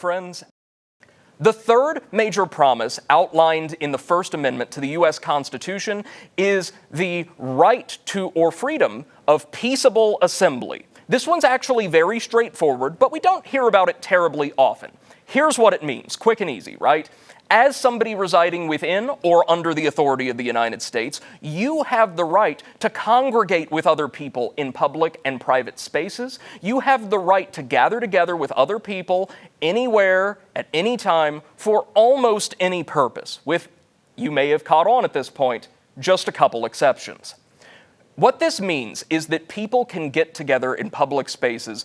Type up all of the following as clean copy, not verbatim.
friends. The third major promise outlined in the First Amendment to the U.S. Constitution is the right to or freedom of peaceable assembly. This one's actually very straightforward, but we don't hear about it terribly often. Here's what it means, quick and easy, right? As somebody residing within or under the authority of the United States, you have the right to congregate with other people in public and private spaces. You have the right to gather together with other people anywhere, at any time, for almost any purpose, with, you may have caught on at this point, just a couple exceptions. What this means is that people can get together in public spaces,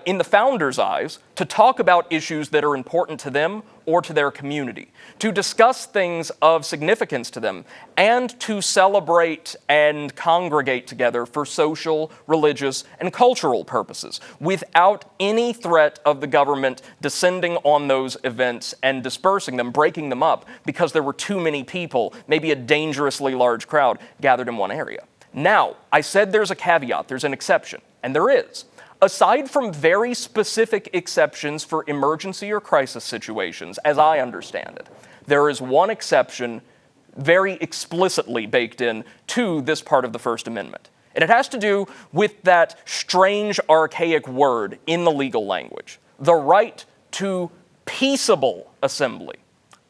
in the founders' eyes, to talk about issues that are important to them or to their community, to discuss things of significance to them, and to celebrate and congregate together for social, religious, and cultural purposes, without any threat of the government descending on those events and dispersing them, breaking them up, because there were too many people, maybe a dangerously large crowd, gathered in one area. Now, I said there's a caveat, there's an exception, and there is. Aside from very specific exceptions for emergency or crisis situations, as I understand it, there is one exception very explicitly baked in to this part of the First Amendment. And it has to do with that strange, archaic word in the legal language, the right to peaceable assembly.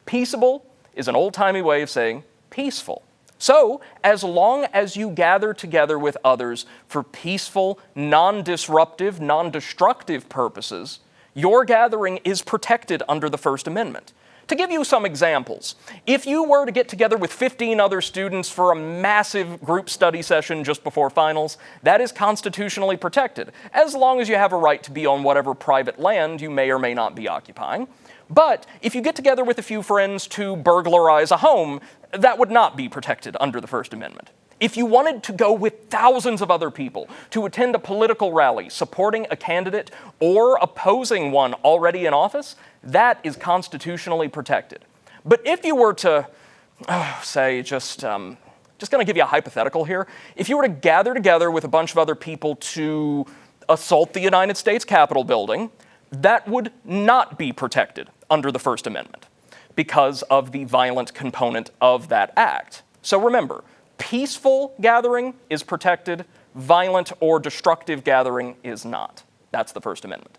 Peaceable is an old-timey way of saying peaceful. So, as long as you gather together with others for peaceful, non-disruptive, non-destructive purposes, your gathering is protected under the First Amendment. To give you some examples, if you were to get together with 15 other students for a massive group study session just before finals, that is constitutionally protected, as long as you have a right to be on whatever private land you may or may not be occupying. But if you get together with a few friends to burglarize a home, that would not be protected under the First Amendment. If you wanted to go with thousands of other people to attend a political rally supporting a candidate or opposing one already in office, that is constitutionally protected. But if you were to, say, just going to give you a hypothetical here, if you were to gather together with a bunch of other people to assault the United States Capitol building, that would not be protected under the First Amendment because of the violent component of that act. So remember, peaceful gathering is protected, violent or destructive gathering is not. That's the First Amendment.